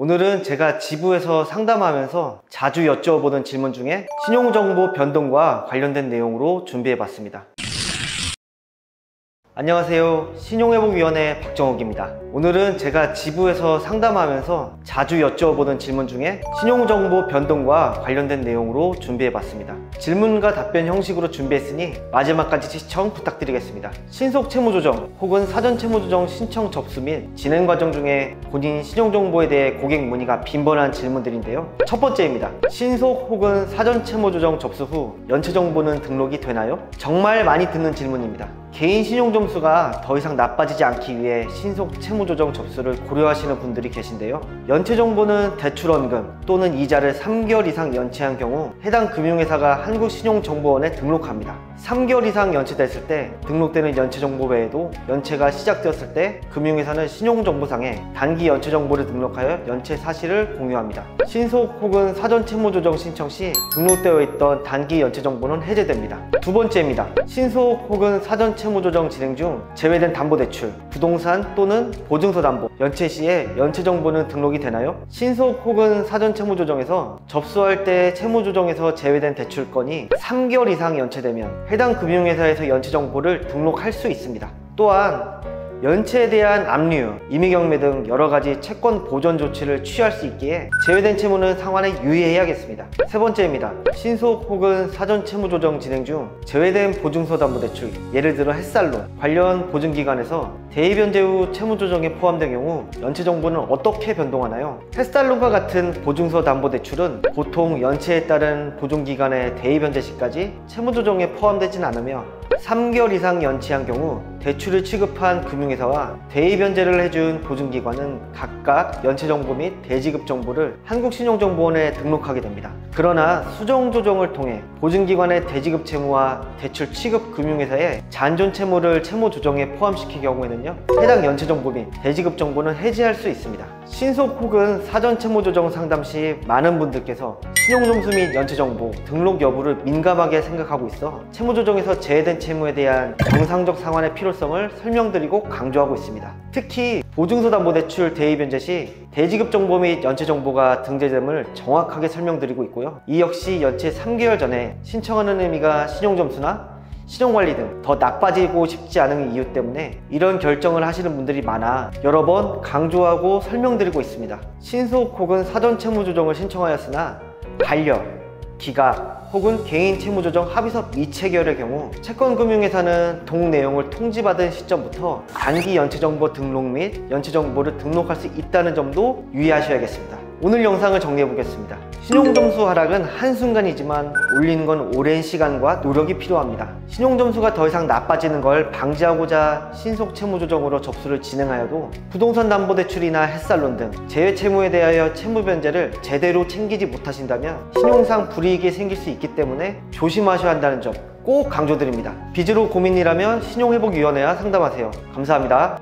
오늘은 제가 지부에서 상담하면서 자주 여쭤보는 질문 중에 신용정보 변동과 관련된 내용으로 준비해봤습니다. 안녕하세요. 신용회복위원회 박정욱입니다. 오늘은 제가 지부에서 상담하면서 자주 여쭤보는 질문 중에 신용정보 변동과 관련된 내용으로 준비해봤습니다. 질문과 답변 형식으로 준비했으니 마지막까지 시청 부탁드리겠습니다. 신속 채무조정 혹은 사전 채무조정 신청 접수 및 진행 과정 중에 본인 신용정보에 대해 고객 문의가 빈번한 질문들인데요. 첫 번째입니다. 신속 혹은 사전 채무조정 접수 후 연체정보는 등록이 되나요? 정말 많이 듣는 질문입니다. 개인 신용점수가 더 이상 나빠지지 않기 위해 신속 채무조정 접수를 고려하시는 분들이 계신데요. 연체정보는 대출원금 또는 이자를 3개월 이상 연체한 경우 해당 금융회사가 한국신용정보원에 등록합니다. 3개월 이상 연체됐을 때 등록되는 연체정보 외에도 연체가 시작되었을 때 금융회사는 신용정보상에 단기 연체정보를 등록하여 연체 사실을 공유합니다. 신속 혹은 사전 채무조정 신청 시 등록되어 있던 단기 연체정보는 해제됩니다. 두 번째입니다. 신속 혹은 사전 채무조정 진행 중 제외된 담보대출, 부동산 또는 보증서 담보, 연체 시에 연체정보는 등록이 되나요? 신속 혹은 사전 채무조정에서 접수할 때 채무조정에서 제외된 대출건이 3개월 이상 연체되면 해당 금융회사에서 연체정보를 등록할 수 있습니다. 또한 연체에 대한 압류, 임의경매 등 여러가지 채권 보전 조치를 취할 수 있기에 제외된 채무는 상환에 유의해야겠습니다. 세 번째입니다. 신속 혹은 사전 채무조정 진행 중 제외된 보증서 담보대출, 예를 들어 햇살론, 관련 보증기관에서 대입연체 후 채무조정에 포함된 경우 연체정보는 어떻게 변동하나요? 햇살론과 같은 보증서 담보대출은 보통 연체에 따른 보증기관의 대입연체 시까지 채무조정에 포함되진 않으며 3개월 이상 연체한 경우 대출을 취급한 금융회사와 대입연체를 해준 보증기관은 각각 연체정보 및 대지급 정보를 한국신용정보원에 등록하게 됩니다. 그러나 수정조정을 통해 보증기관의 대지급 채무와 대출 취급 금융회사의 잔존 채무를 채무조정에 포함시킬 경우에는요, 해당 연체정보 및 대지급 정보는 해지할 수 있습니다. 신속 혹은 사전 채무조정 상담 시 많은 분들께서 신용점수 및 연체정보 등록 여부를 민감하게 생각하고 있어 채무조정에서 제외된 채무에 대한 정상적 상환의 필요성을 설명드리고 강조하고 있습니다. 특히 보증서 담보대출 대입연체 시 대지급 정보 및 연체 정보가 등재됨을 정확하게 설명드리고 있고요. 이 역시 연체 3개월 전에 신청하는 의미가 신용점수나 신용관리 등 더 나빠지고 싶지 않은 이유 때문에 이런 결정을 하시는 분들이 많아 여러 번 강조하고 설명드리고 있습니다. 신속 혹은 사전 채무조정을 신청하였으나 반려, 기각 혹은 개인 채무조정 합의서 미체결의 경우 채권금융회사는 동 내용을 통지받은 시점부터 단기 연체정보 등록 및 연체정보를 등록할 수 있다는 점도 유의하셔야겠습니다. 오늘 영상을 정리해 보겠습니다. 신용점수 하락은 한순간이지만 올리는 건 오랜 시간과 노력이 필요합니다. 신용점수가 더 이상 나빠지는 걸 방지하고자 신속 채무조정으로 접수를 진행하여도 부동산 담보대출이나 햇살론 등 제외 채무에 대하여 채무 변제를 제대로 챙기지 못하신다면 신용상 불이익이 생길 수 있기 때문에 조심하셔야 한다는 점 꼭 강조드립니다. 빚으로 고민이라면 신용회복위원회와 상담하세요. 감사합니다.